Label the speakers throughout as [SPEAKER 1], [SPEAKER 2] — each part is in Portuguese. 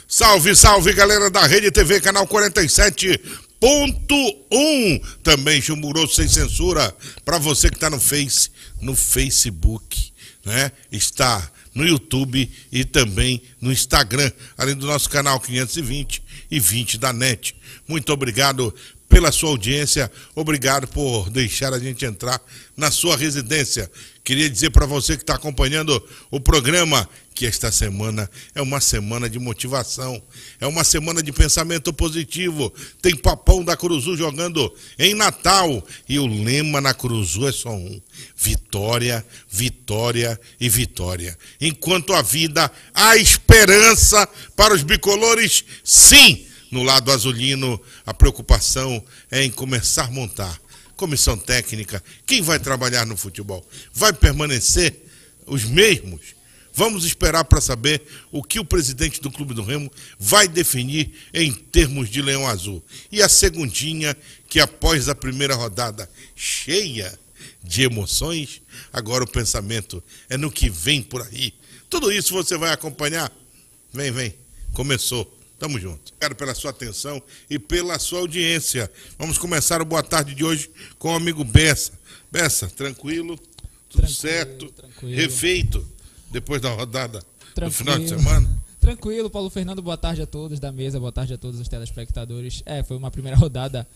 [SPEAKER 1] Salve, salve, galera da Rede TV, canal 47.1. Também Chumbo Grosso sem censura. Para você que está no Facebook, né? Está no YouTube e também no Instagram, além do nosso canal 520 e 20 da NET. Muito obrigado pela sua audiência, obrigado por deixar a gente entrar na sua residência. Queria dizer para você que está acompanhando o programa que esta semana é uma semana de motivação, é uma semana de pensamento positivo. Tem Papão da Curuzu jogando em Natal e o lema na Curuzu é só um: vitória, vitória e vitória. Enquanto há vida, há esperança para os bicolores, sim. No lado azulino, a preocupação é em começar a montar comissão técnica. Quem vai trabalhar no futebol? Vai permanecer os mesmos? Vamos esperar para saber o que o presidente do Clube do Remo vai definir em termos de Leão Azul. E a segundinha, que após a primeira rodada cheia de emoções, agora o pensamento é no que vem por aí. Tudo isso você vai acompanhar. Vem, começou. Tamo junto. Obrigado pela sua atenção e pela sua audiência. Vamos começar o Boa Tarde de hoje com o amigo Bessa. Bessa, tranquilo? Tudo certo? Tranquilo. Refeito depois da rodada no final de semana?
[SPEAKER 2] Tranquilo, Paulo Fernando. Boa tarde a todos da mesa, boa tarde a todos os telespectadores. Foi uma primeira rodada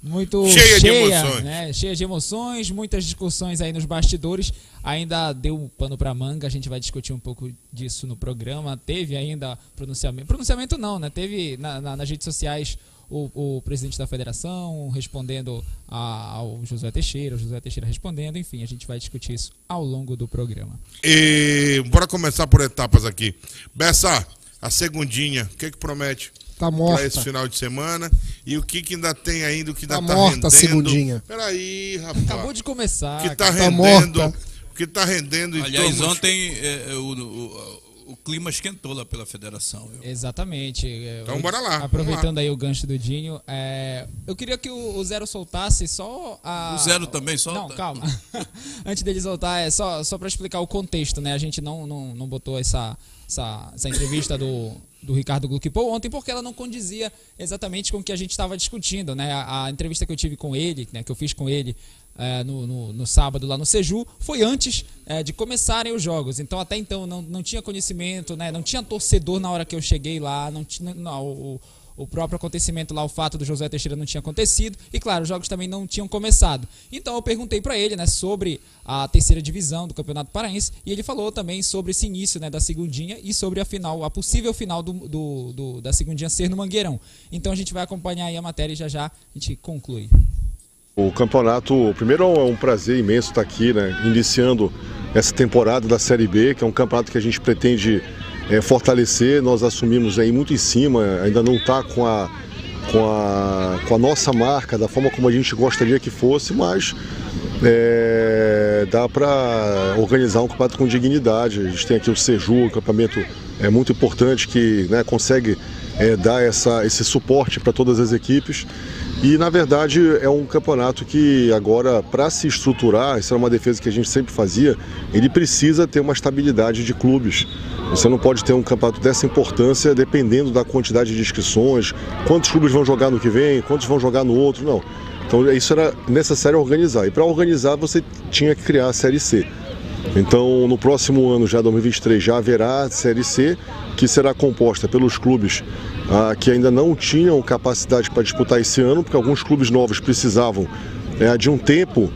[SPEAKER 2] muito cheia de emoções, né? Cheia de emoções, muitas discussões aí nos bastidores. Ainda deu pano para manga, a gente vai discutir um pouco disso no programa. Teve ainda pronunciamento não, né? Teve nas redes sociais o presidente da federação respondendo ao Josué Teixeira, o Josué Teixeira respondendo, enfim, a gente vai discutir isso ao longo do programa.
[SPEAKER 1] E bora começar por etapas aqui. Bessa, a segundinha, o que promete?
[SPEAKER 3] Tá morta.
[SPEAKER 1] Para esse final de semana. E o que ainda tem ainda, o que ainda tá
[SPEAKER 3] morta
[SPEAKER 1] rendendo.
[SPEAKER 3] A segundinha.
[SPEAKER 1] Peraí, rapaz.
[SPEAKER 2] Acabou de começar.
[SPEAKER 1] O que tá rendendo. O que tá rendendo.
[SPEAKER 4] Aliás, ontem o clima esquentou lá pela federação. Viu?
[SPEAKER 2] Exatamente.
[SPEAKER 1] Então bora lá.
[SPEAKER 2] Aproveitando aí o gancho do Dinho, eu queria que o Zero soltasse só a...
[SPEAKER 4] O Zero também solta?
[SPEAKER 2] Não, calma. Antes dele soltar, só para explicar o contexto, né? A gente não botou essa entrevista do Ricardo Gluckpol ontem porque ela não condizia exatamente com o que a gente estava discutindo, né? A entrevista que eu tive com ele, né, que eu fiz com ele no sábado lá no Seju, foi antes de começarem os jogos. Então até então não tinha conhecimento, né? Não tinha torcedor na hora que eu cheguei lá, o próprio acontecimento lá, o fato do Josué Teixeira não tinha acontecido e, claro, os jogos também não tinham começado. Então eu perguntei para ele, né, sobre a terceira divisão do Campeonato Paraense e ele falou também sobre esse início, né, da segundinha e sobre a possível final da segundinha ser no Mangueirão. Então a gente vai acompanhar aí a matéria e já a gente conclui.
[SPEAKER 5] O campeonato, primeiro é um prazer imenso estar aqui, né, iniciando essa temporada da Série B, que é um campeonato que a gente pretende fortalecer. Nós assumimos aí muito em cima, ainda não está com a nossa marca, da forma como a gente gostaria que fosse, mas dá para organizar um campeonato com dignidade. A gente tem aqui o Seju, um acampamento muito importante que, né, consegue dar esse suporte para todas as equipes. E, na verdade, é um campeonato que agora, para se estruturar, isso era uma defesa que a gente sempre fazia, ele precisa ter uma estabilidade de clubes. Você não pode ter um campeonato dessa importância dependendo da quantidade de inscrições, quantos clubes vão jogar no que vem, quantos vão jogar no outro, não. Então isso era necessário organizar. E para organizar você tinha que criar a Série C. Então no próximo ano, já 2023, já haverá a Série C, que será composta pelos clubes que ainda não tinham capacidade para disputar esse ano, porque alguns clubes novos precisavam de um tempo,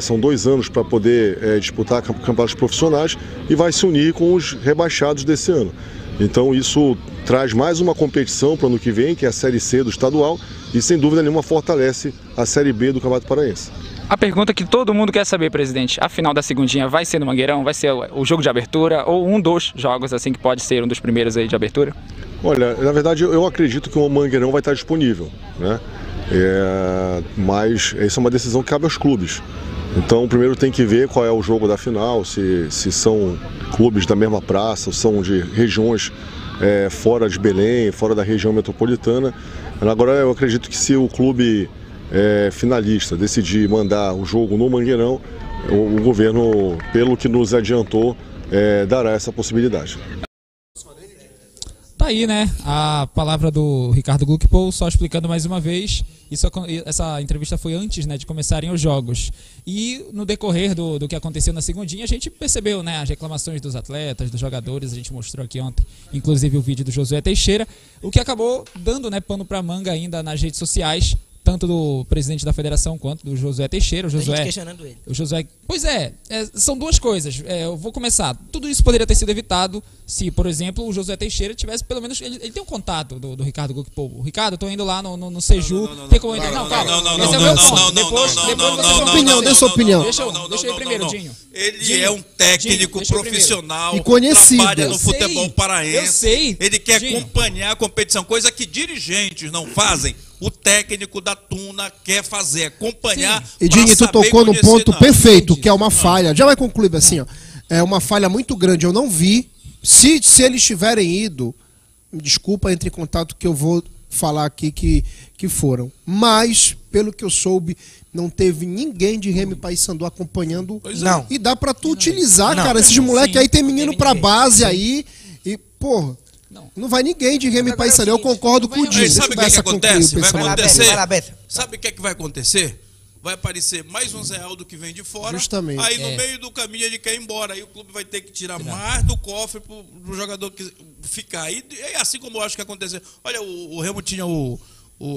[SPEAKER 5] são 2 anos para poder disputar campeonatos profissionais, e vai se unir com os rebaixados desse ano. Então isso traz mais uma competição para o ano que vem, que é a Série C do estadual, e sem dúvida nenhuma fortalece a Série B do Campeonato Paraense.
[SPEAKER 6] A pergunta que todo mundo quer saber, presidente: a final da segundinha vai ser no Mangueirão? Vai ser o jogo de abertura ou um dos jogos assim que pode ser um dos primeiros aí de abertura?
[SPEAKER 5] Olha, na verdade eu acredito que o Mangueirão vai estar disponível, né? Mas essa é uma decisão que cabe aos clubes. Então primeiro tem que ver qual é o jogo da final, se são clubes da mesma praça, ou são de regiões fora de Belém, fora da região metropolitana. Agora eu acredito que se o clube finalista decidir mandar o jogo no Mangueirão, o governo, pelo que nos adiantou, dará essa possibilidade.
[SPEAKER 2] Tá aí, né? A palavra do Ricardo Gluckpol, só explicando mais uma vez. Essa entrevista foi antes, né, de começarem os jogos. E no decorrer do que aconteceu na segundinha, a gente percebeu, né, as reclamações dos atletas, dos jogadores. A gente mostrou aqui ontem, inclusive, o vídeo do Josué Teixeira, o que acabou dando, né, pano pra manga ainda nas redes sociais, tanto do presidente da federação quanto do Josué Teixeira.
[SPEAKER 3] A gente questionando ele.
[SPEAKER 2] O Josué, pois são duas coisas. Eu vou começar. Tudo isso poderia ter sido evitado se, por exemplo, o Josué Teixeira tivesse pelo menos... Ele tem um contato do Ricardo Gluckpol. O Ricardo, eu tô indo lá no Seju. Tem como entrar? Não, calma. Esse é o meu ponto. Depois
[SPEAKER 7] dê sua opinião.
[SPEAKER 2] Deixa eu ir primeiro, Dinho.
[SPEAKER 4] Ele é um técnico profissional
[SPEAKER 7] e conhecido.
[SPEAKER 4] Trabalha no futebol paraense.
[SPEAKER 2] Eu sei.
[SPEAKER 4] Ele quer acompanhar a competição, coisa que dirigentes não fazem. O técnico da Tuna quer fazer, acompanhar.
[SPEAKER 7] E Dinho, tu tocou no ponto perfeito, que é uma falha. Já vai concluir assim, ó. É uma falha muito grande. Eu não vi. Se eles tiverem ido, me desculpa, entre em contato que eu vou falar aqui que foram. Mas, pelo que eu soube, não teve ninguém de Remo e Paysandu acompanhando.
[SPEAKER 3] Não.
[SPEAKER 7] E dá pra tu utilizar, cara. Esses moleques aí tem menino pra base aí. E, porra. Não vai ninguém de Remo e Paysandu. Eu concordo com o Dinho.
[SPEAKER 4] Sabe o que acontece?
[SPEAKER 3] Vai
[SPEAKER 4] Sabe o que vai acontecer? Vai aparecer mais um Zé Aldo que vem de fora.
[SPEAKER 7] Justamente.
[SPEAKER 4] Aí no meio do caminho ele quer ir embora. Aí o clube vai ter que tirar mais do cofre pro jogador que ficar. E é assim como eu acho que aconteceu. Olha, o Remo tinha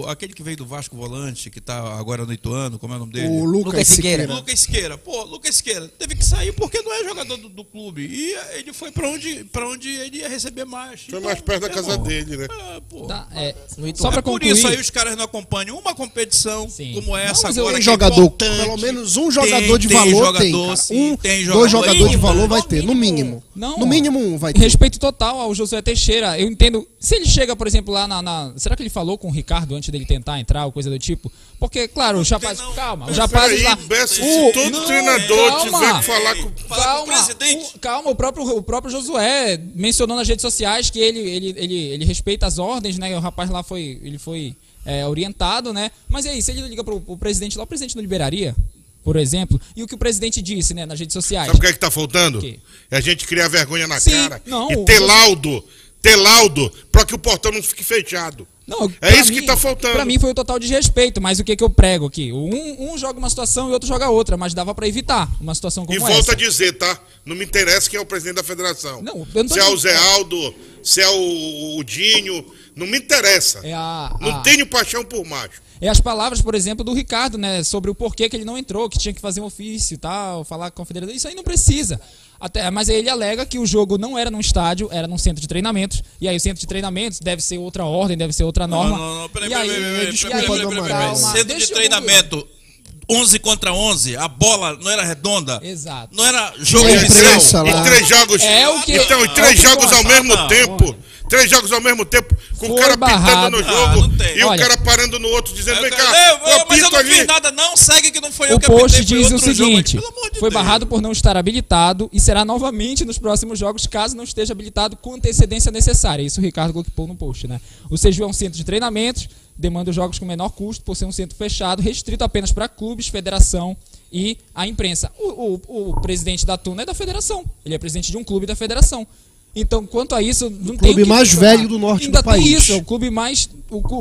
[SPEAKER 4] aquele que veio do Vasco Volante, que tá agora no Ituano, como é o nome dele?
[SPEAKER 7] O Lucas Siqueira.
[SPEAKER 4] Lucas Siqueira. Pô, Lucas Siqueira teve que sair porque não é jogador do clube. E ele foi pra onde ele ia receber mais.
[SPEAKER 1] Foi mais perto da casa dele, né?
[SPEAKER 2] Só pra
[SPEAKER 4] por
[SPEAKER 2] concluir...
[SPEAKER 4] isso aí os caras não acompanham uma competição como essa
[SPEAKER 7] agora.
[SPEAKER 4] Tem
[SPEAKER 7] jogador, pelo menos um jogador de valor tem. Dois jogadores de valor vai ter, no mínimo. No mínimo um vai ter.
[SPEAKER 2] Respeito total ao Josué Teixeira. Eu entendo. Se ele chega, por exemplo, lá será que ele falou com o Ricardo antes dele tentar entrar ou coisa do tipo? Porque, claro, os rapazes... Calma, os rapazes lá...
[SPEAKER 1] Se todo treinador tiver que falar com o
[SPEAKER 4] presidente...
[SPEAKER 2] Calma, o próprio Josué mencionou nas redes sociais que ele respeita as ordens, né? O rapaz lá foi orientado, né? Mas e aí, se ele liga pro presidente lá, o presidente não liberaria? Por exemplo, e o que o presidente disse, né, nas redes sociais?
[SPEAKER 1] Sabe o que é que tá faltando? É a gente criar vergonha na cara e ter laudo para que o portão não fique fechado.
[SPEAKER 2] Não,
[SPEAKER 1] é isso que tá faltando.
[SPEAKER 2] Pra mim foi o total desrespeito, mas o que eu prego aqui? Um joga uma situação e o outro joga outra, mas dava pra evitar uma situação como essa.
[SPEAKER 1] E volto a dizer, tá? Não me interessa quem é o presidente da federação. Se é o Zé Aldo, se é o Dinho, não me interessa. Não tenho paixão por macho.
[SPEAKER 2] É as palavras, por exemplo, do Ricardo, né? Sobre o porquê que ele não entrou, que tinha que fazer um ofício e tal, falar com a federação. Isso aí não precisa. Mas aí ele alega que o jogo não era num estádio, era num centro de treinamentos. E aí o centro de treinamentos deve ser outra ordem, deve ser outra norma.
[SPEAKER 4] Não, peraí. Centro de treinamento, 11 contra 11, a bola não era redonda.
[SPEAKER 2] Exato.
[SPEAKER 4] Não era jogo oficial.
[SPEAKER 1] E 3 jogos. Então, e 3 jogos ao mesmo tempo. 3 jogos ao mesmo tempo, com o cara pitando no jogo e o cara parando no outro, dizendo, vem cá,
[SPEAKER 4] mas eu não fiz nada, não, segue que não foi eu que
[SPEAKER 2] apitei. O post diz o seguinte, foi barrado por não estar habilitado e será novamente nos próximos jogos, caso não esteja habilitado com antecedência necessária. Isso o Ricardo Gluckpol no post, né? O Seju é um centro de treinamentos, demanda os jogos com menor custo, por ser um centro fechado, restrito apenas para clubes, federação e a imprensa. O presidente da Tuna é da federação, ele é presidente de um clube da federação. Então, quanto a isso, não tem o
[SPEAKER 7] clube mais velho do norte do país.
[SPEAKER 2] Ainda tem isso, é o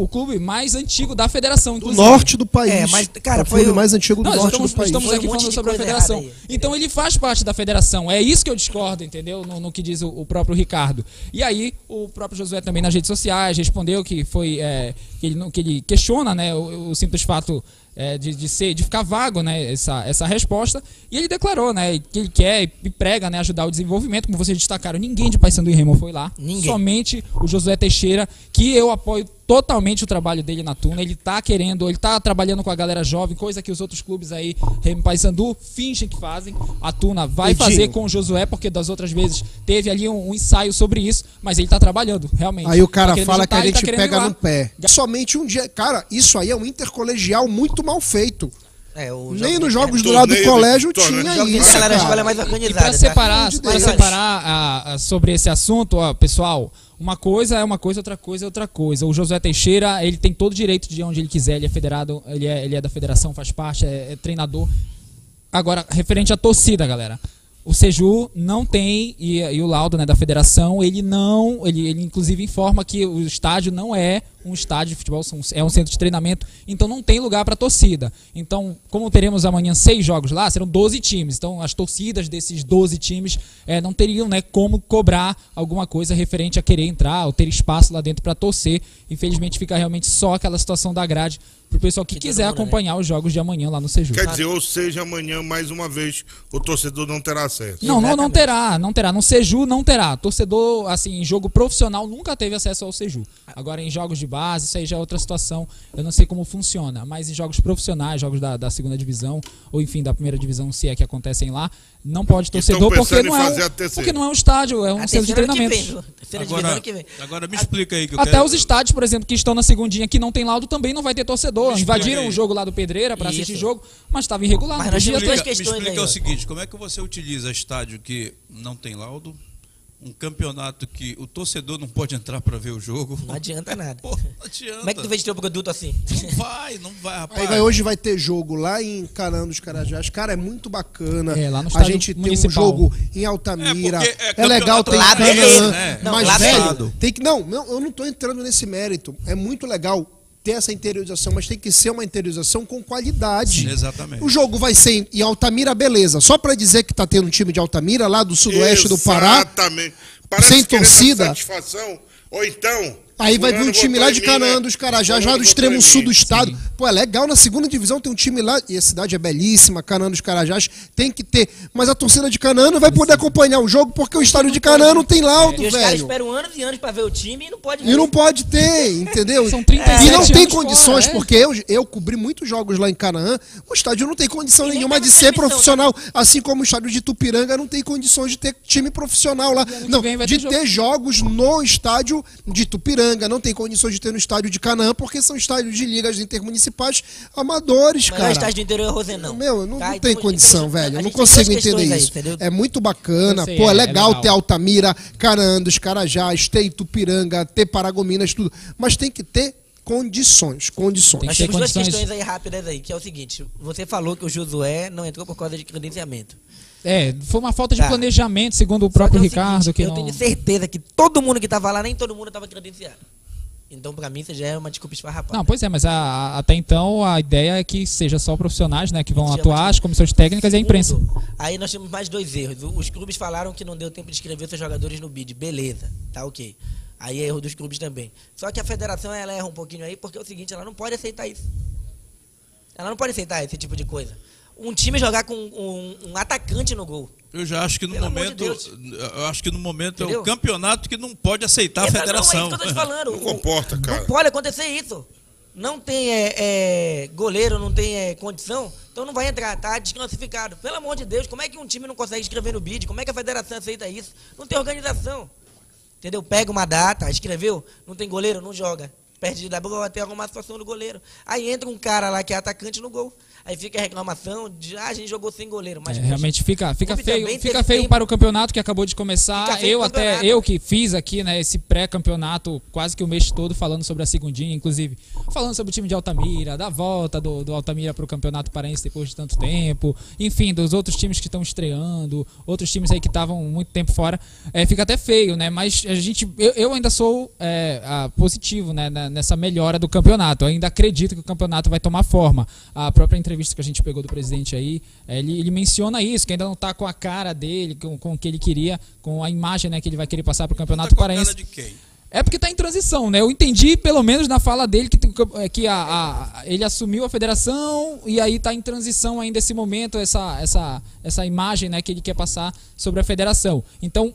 [SPEAKER 2] clube mais antigo da federação, inclusive.
[SPEAKER 7] Do norte do país.
[SPEAKER 3] Mas, cara,
[SPEAKER 7] o clube mais antigo do norte do país.
[SPEAKER 2] Estamos aqui falando sobre a federação. Então, ele faz parte da federação. É isso que eu discordo, entendeu? No que diz o próprio Ricardo. E aí, o próprio Josué também nas redes sociais respondeu que foi que ele questiona, né, o simples fato de ficar vago, né, essa resposta, e ele declarou, né, que ele quer e prega, né, ajudar o desenvolvimento, como vocês destacaram, ninguém de Paysandu e Remo foi lá, somente o Josué Teixeira, que eu apoio totalmente o trabalho dele na Tuna, ele tá trabalhando com a galera jovem, coisa que os outros clubes aí, Remo e Paysandu, fingem que fazem, a Tuna vai fazer com o Josué, porque das outras vezes teve ali um ensaio sobre isso, mas ele tá trabalhando, realmente.
[SPEAKER 7] Aí o cara fala que a gente pega no pé. Somente um dia, cara, isso aí é um intercolegial muito mal feito. Nem nos jogos do lado do colégio tinha isso,
[SPEAKER 2] E para separar sobre esse assunto, ó, pessoal, uma coisa é uma coisa, outra coisa é outra coisa. O Josué Teixeira, ele tem todo o direito de ir onde ele quiser, ele é federado, ele é da federação, faz parte, é treinador. Agora, referente à torcida, galera. O Seju não tem, e o laudo, né, da federação, ele inclusive informa que o estádio não é um estádio de futebol, é um centro de treinamento, então não tem lugar para torcida. Então, como teremos amanhã 6 jogos lá, serão 12 times. Então, as torcidas desses 12 times não teriam, né, como cobrar alguma coisa referente a querer entrar ou ter espaço lá dentro para torcer. Infelizmente, fica realmente só aquela situação da grade para o pessoal que quiser acompanhar os jogos de amanhã lá no Seju.
[SPEAKER 1] Quer dizer, ou seja, amanhã, mais uma vez, o torcedor não terá acesso.
[SPEAKER 2] Não terá. No Seju não terá. Torcedor, assim, em jogo profissional nunca teve acesso ao Seju. Agora, em jogos de base, isso aí já é outra situação. Eu não sei como funciona, mas em jogos profissionais, jogos da segunda divisão, ou enfim, da primeira divisão, se é que acontecem lá, não pode torcedor porque não é um estádio, é um centro de treinamento.
[SPEAKER 4] Agora me explica aí.
[SPEAKER 2] Até os estádios, por exemplo, que estão na segundinha que não tem laudo, também não vai ter torcedor. Invadiram o jogo lá do Pedreira para assistir jogo, mas estava irregular.
[SPEAKER 4] Mas me explica o seguinte, como é que você utiliza estádio que não tem laudo, um campeonato que o torcedor não pode entrar para ver o jogo?
[SPEAKER 3] Não adianta nada.
[SPEAKER 4] Pô, não adianta.
[SPEAKER 3] Como é que tu vende teu produto assim?
[SPEAKER 4] Não vai, rapaz.
[SPEAKER 7] Hoje vai ter jogo lá em Canaã dos Carajás. Cara, é muito bacana.
[SPEAKER 2] Lá no
[SPEAKER 7] a gente tem um jogo em Altamira. É legal ter em Canaã. Mas, velho, tem que. Não, eu não tô entrando nesse mérito. É muito legal ter essa interiorização, mas tem que ser uma interiorização com qualidade.
[SPEAKER 4] Sim, exatamente.
[SPEAKER 7] O jogo vai ser em Altamira, beleza. Só para dizer que tá tendo um time de Altamira, lá do sudoeste do Pará.
[SPEAKER 1] Exatamente. Parece
[SPEAKER 7] sem torcida.
[SPEAKER 1] Satisfação. Ou então...
[SPEAKER 7] Aí vai vir um time lá de Canaã dos Carajás, já do extremo sul do estado. Sim. Pô, é legal, na segunda divisão tem um time lá, e a cidade é belíssima, Canaã dos Carajás, tem que ter. Mas a torcida de Canaã não vai poder acompanhar o jogo, porque o estádio de Canaã não tem laudo, velho.
[SPEAKER 3] E os caras esperam anos e anos pra ver o time e não pode ver.
[SPEAKER 7] E não pode ter, entendeu?
[SPEAKER 2] São 37
[SPEAKER 7] e não tem condições,
[SPEAKER 2] fora,
[SPEAKER 7] porque eu cobri muitos jogos lá em Canaã, o estádio não tem condição nenhuma de ser profissional, assim como o estádio de Tupiranga não tem condições de ter time profissional lá. Não, de ter jogos no estádio de Tupiranga, não tem condições de ter no estádio de Canaã, porque são estádios de ligas intermunicipais amadores, cara.
[SPEAKER 3] Mas o estádio do interior é Rosenão.
[SPEAKER 7] Não tem condição, velho. Eu não consigo entender isso. É muito bacana. Pô, é legal ter Altamira, Canaã dos Carajás, ter Itupiranga, ter Paragominas, tudo. Mas tem que ter condições.
[SPEAKER 3] Nós temos duas questões aí rápidas aí, que é o seguinte. Você falou que o Josué não entrou por causa de credenciamento.
[SPEAKER 2] Foi uma falta de planejamento, segundo o próprio Ricardo.
[SPEAKER 3] Eu tenho certeza que todo mundo que estava lá, nem todo mundo estava credenciado. Então, pra mim, isso já é uma desculpa esfarrapada.
[SPEAKER 2] Não, pois é, mas até então a ideia é que seja só profissionais, né, que vão atuar, as comissões técnicas e a imprensa.
[SPEAKER 3] Aí nós temos mais 2 erros. Os clubes falaram que não deu tempo de inscrever seus jogadores no BID. Beleza, tá ok. Aí é erro dos clubes também. Só que a federação, ela erra um pouquinho aí, porque é o seguinte, ela não pode aceitar isso. Ela não pode aceitar esse tipo de coisa. Um time jogar com um atacante no gol.
[SPEAKER 4] Eu já acho que no momento é o campeonato que não pode aceitar a federação.
[SPEAKER 3] Não, é isso que eu tô te falando.
[SPEAKER 1] Não comporta, cara.
[SPEAKER 3] Não pode acontecer isso. Não tem goleiro, não tem condição, então não vai entrar, tá desclassificado. Pelo amor de Deus, como é que um time não consegue escrever no BID? Como é que a federação aceita isso? Não tem organização. Entendeu? Pega uma data, escreveu, não tem goleiro, não joga. Perde de W até arrumar a situação do goleiro. Aí entra um cara lá que é atacante no gol. Aí fica a reclamação de a gente jogou sem goleiro. Mas
[SPEAKER 2] realmente fica feio para o campeonato que acabou de começar. Eu que fiz aqui, né, esse pré-campeonato quase que o mês todo falando sobre a segundinha, inclusive falando sobre o time de Altamira, da volta do Altamira para o Campeonato Paraense depois de tanto tempo, enfim, dos outros times que estão estreando, outros times aí que estavam muito tempo fora. Fica até feio, né? Mas eu ainda sou positivo, né, nessa melhora do campeonato. Eu ainda acredito que o campeonato vai tomar forma. A própria entrevista que a gente pegou do presidente aí, ele menciona isso, que ainda não está com a cara dele, com o que ele queria, com a imagem, né, que ele vai querer passar para o Campeonato Paraense.
[SPEAKER 4] De quem?
[SPEAKER 2] É porque está em transição, né? Eu entendi, pelo menos na fala dele, que ele assumiu a federação e aí está em transição ainda esse momento, essa imagem, né, que ele quer passar sobre a federação. Então,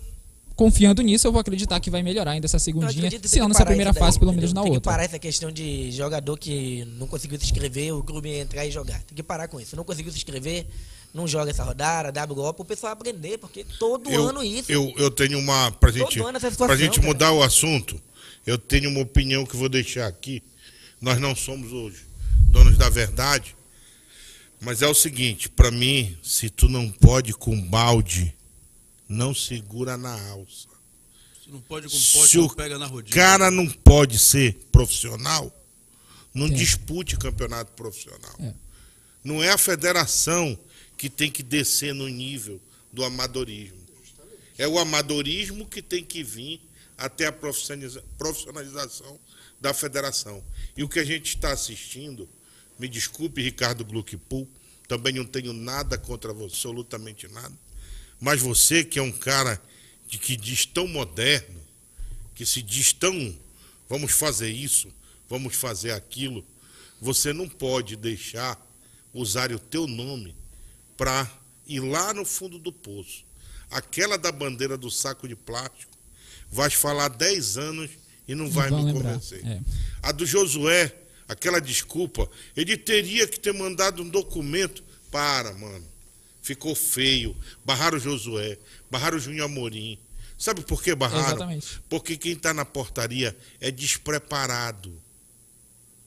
[SPEAKER 2] confiando nisso, eu vou acreditar que vai melhorar ainda essa segundinha, se não nessa primeira fase, pelo menos na outra.
[SPEAKER 3] Tem que parar essa questão de jogador que não conseguiu se inscrever, o clube entrar e jogar. Tem que parar com isso. Não conseguiu se inscrever, não joga essa rodada, WO, para o pessoal aprender, porque todo ano isso.
[SPEAKER 1] Eu tenho uma, pra gente mudar o assunto, eu tenho uma opinião que vou deixar aqui. Nós não somos hoje donos da verdade, mas é o seguinte, para mim, se tu não pode com balde, não segura na alça.
[SPEAKER 4] Se não pode com pote, não pega na rodinha.
[SPEAKER 1] Se o cara não pode ser profissional, não dispute campeonato profissional. Não é a federação que tem que descer no nível do amadorismo. É o amadorismo que tem que vir até a profissionalização da federação. E o que a gente está assistindo, me desculpe, Ricardo Gluckpool, também não tenho nada contra você, absolutamente nada, mas você que é um cara que diz tão moderno, que se diz tão, vamos fazer isso, vamos fazer aquilo, você não pode deixar usar o teu nome para ir lá no fundo do poço. Aquela da bandeira do saco de plástico, vai falar 10 anos e não vai me convencer. A do Josué, aquela desculpa, ele teria que ter mandado um documento. Mano, ficou feio. Barraram o Josué, barraram o Júnior Amorim. Sabe por que barraram?
[SPEAKER 2] Exatamente.
[SPEAKER 1] Porque quem está na portaria é despreparado.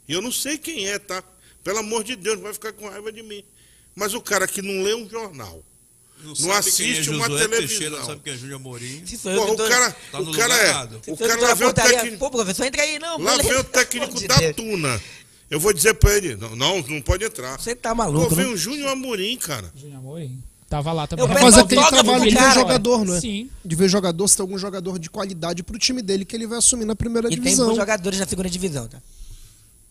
[SPEAKER 1] E eu não sei quem é, tá? Pelo amor de Deus, não vai ficar com raiva de mim. Mas o cara que não lê um jornal, não assiste uma televisão.
[SPEAKER 4] Teixeira, não sabe quem é Júnior Amorim.
[SPEAKER 1] O cara lá vem o técnico.
[SPEAKER 3] Pô, professor, entra aí, não.
[SPEAKER 1] Lá vem o técnico da Tuna. Eu vou dizer pra ele, não pode entrar.
[SPEAKER 3] Você tá maluco,
[SPEAKER 1] pô, vem o Júnior Amorim, cara.
[SPEAKER 2] Júnior Amorim. Tava lá também.
[SPEAKER 7] Pra fazer aquele trabalho de ver jogador, não é?
[SPEAKER 2] Sim.
[SPEAKER 7] De ver jogador, se tem algum jogador de qualidade pro time dele que ele vai assumir na primeira
[SPEAKER 3] e
[SPEAKER 7] divisão.
[SPEAKER 3] E tem bons jogadores na segunda divisão, tá?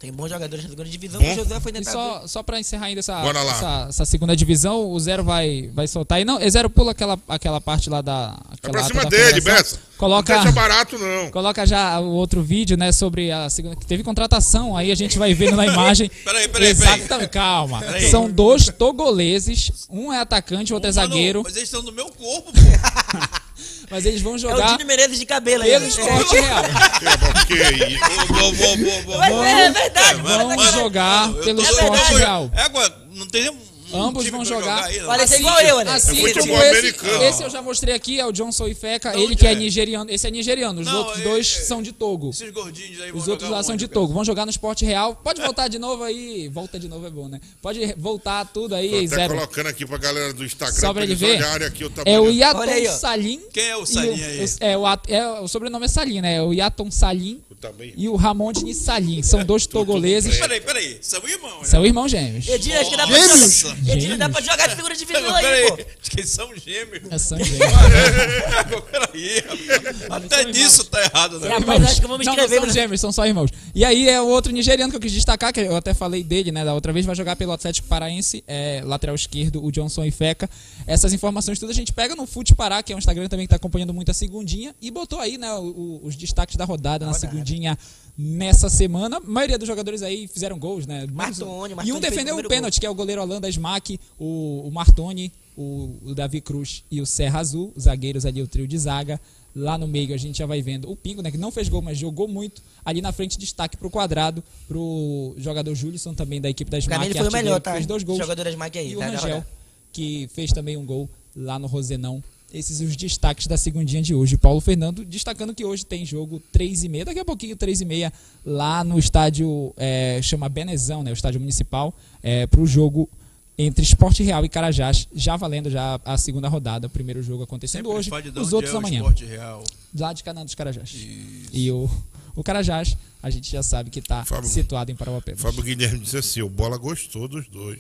[SPEAKER 3] Tem bons jogadores na segunda divisão. O José foi
[SPEAKER 2] tentar. Só pra encerrar ainda essa segunda divisão, o Zero vai soltar. E não, Zero pula aquela parte lá da.
[SPEAKER 1] É pra cima dele, Bessa.
[SPEAKER 2] Coloca,
[SPEAKER 1] não deixa barato, não.
[SPEAKER 2] Coloca já o outro vídeo, né, sobre a segunda. Que teve contratação, aí a gente vai vendo na imagem.
[SPEAKER 4] Peraí.
[SPEAKER 2] Calma. São 2 togoleses, um é atacante, o outro é zagueiro.
[SPEAKER 4] Mas eles estão no meu corpo, pô.
[SPEAKER 2] Mas eles vão jogar.
[SPEAKER 3] É o Dini Menezes de cabelo aí.
[SPEAKER 2] Pelo Esporte Real.
[SPEAKER 3] É verdade.
[SPEAKER 2] Vão jogar pelo Esporte Real.
[SPEAKER 4] Não tem nenhum.
[SPEAKER 2] Ambos vão jogar.
[SPEAKER 3] Parece igual eu, né?
[SPEAKER 2] Assim como esse eu já mostrei aqui, é o Johnson Ifeca, ele que é nigeriano. Esse é nigeriano, os outros dois são de Togo.
[SPEAKER 4] Esses gordinhos aí
[SPEAKER 2] os outros lá são de Togo. Vão jogar no Esporte Real. Pode voltar de novo aí. Volta de novo é bom, né? Pode voltar tudo aí,
[SPEAKER 1] Tô
[SPEAKER 2] Zero.
[SPEAKER 1] colocando aqui pra galera do Instagram.
[SPEAKER 2] Só pra ele ver.
[SPEAKER 1] Aqui,
[SPEAKER 2] é o Yaton Salim.
[SPEAKER 4] Quem é o Salim aí?
[SPEAKER 2] O sobrenome é Salim, né? É o Yaton Salim e o Ramon Diniz Salim. São 2 togoleses.
[SPEAKER 4] Peraí. São irmãos, né?
[SPEAKER 2] São irmãos gêmeos.
[SPEAKER 3] Edinho, acho que dá pra jogar de segunda divisão aí, pô.
[SPEAKER 4] Acho que são gêmeos.
[SPEAKER 2] São gêmeos.
[SPEAKER 4] Peraí, até nisso tá errado, né?
[SPEAKER 3] Rapaz, acho que eu vou me inscrever.
[SPEAKER 2] Não são gêmeos, são só irmãos. E aí é o outro nigeriano que eu quis destacar, que eu até falei dele, né, da outra vez, vai jogar pelo Atlético Paraense, lateral esquerdo, o Johnson Ifeca. Essas informações todas a gente pega no Fute Pará, que é um Instagram também que tá acompanhando muito a segundinha, e botou aí, né, os destaques da rodada na segundinha nessa semana. A maioria dos jogadores aí fizeram gols, né?
[SPEAKER 3] Martoni
[SPEAKER 2] e um defendeu o pênalti, que é o goleiro Holanda Smack, o Martoni, o Davi Cruz e o Serra Azul, os zagueiros ali, o trio de zaga. Lá no meio a gente já vai vendo o Pingo, né, que não fez gol, mas jogou muito. Ali na frente, destaque pro quadrado, pro jogador Júlison, também da equipe da Smack.
[SPEAKER 3] Pra mim ele foi o melhor, tá?
[SPEAKER 2] Fez 2 gols.
[SPEAKER 3] O jogador da Smack aí,
[SPEAKER 2] e o Rangel, que fez também um gol lá no Rosenão. Esses os destaques da segundinha de hoje. Paulo Fernando destacando que hoje tem jogo 3h30, daqui a pouquinho 3h30, lá no estádio, chama Benezão, né, o estádio municipal, pro jogo entre Esporte Real e Carajás, já valendo já a segunda rodada, o primeiro jogo acontecendo hoje, os outros amanhã. Lá de Canaã dos Carajás. Isso. E o Carajás, a gente já sabe que está situado em Parauapebas.
[SPEAKER 1] Fábio Guilherme disse assim, o Bola gostou dos dois.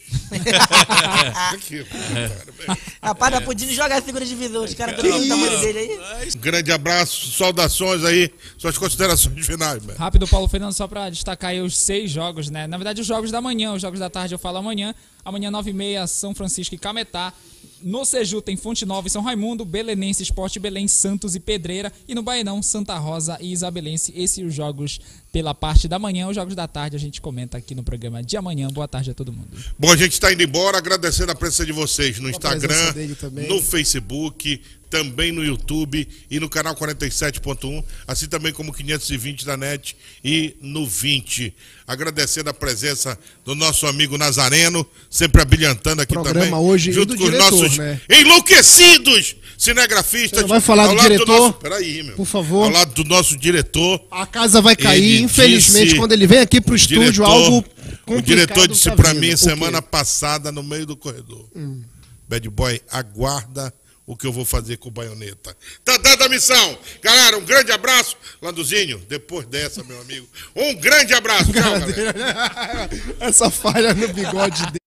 [SPEAKER 3] Rapaz, dá pro Dini jogar a segunda divisão, os caras estão no tamanho dele aí.
[SPEAKER 1] Grande abraço, saudações aí, suas considerações finais. Man.
[SPEAKER 2] Rápido, Paulo Fernando, só para destacar aí os 6 jogos, né? Na verdade, os jogos da manhã, os jogos da tarde eu falo amanhã. Amanhã, 9h30, São Francisco e Cametá. No Seju tem Fonte Nova e São Raimundo, Belenense, Esporte Belém, Santos e Pedreira. E no Baenão, Santa Rosa e Isabelense. Esses os jogos pela parte da manhã. Os jogos da tarde a gente comenta aqui no programa de amanhã. Boa tarde a todo mundo.
[SPEAKER 1] Bom, a gente está indo embora, agradecendo a presença de vocês no Instagram, no Facebook, também no YouTube e no canal 47.1, assim também como 520 da NET e no 20. Agradecendo a presença do nosso amigo Nazareno, sempre abrilhantando aqui
[SPEAKER 7] programa
[SPEAKER 1] também.
[SPEAKER 7] Hoje
[SPEAKER 1] junto
[SPEAKER 7] do
[SPEAKER 1] com
[SPEAKER 7] diretor,
[SPEAKER 1] os nossos
[SPEAKER 7] né?
[SPEAKER 1] enlouquecidos cinegrafistas.
[SPEAKER 7] Vai falar do diretor?
[SPEAKER 1] Peraí, meu.
[SPEAKER 7] Por favor.
[SPEAKER 1] Ao lado do nosso diretor.
[SPEAKER 7] A casa vai cair, infelizmente, quando ele vem aqui pro estúdio, algo complicado.
[SPEAKER 1] O diretor disse pra mim semana passada, no meio do corredor. Bad Boy, aguarda o que eu vou fazer com o Baioneta. Tá dada a missão. Galera, um grande abraço. Landuzinho, depois dessa, meu amigo, um grande abraço. Tchau, galera.
[SPEAKER 7] Essa falha no bigode dele.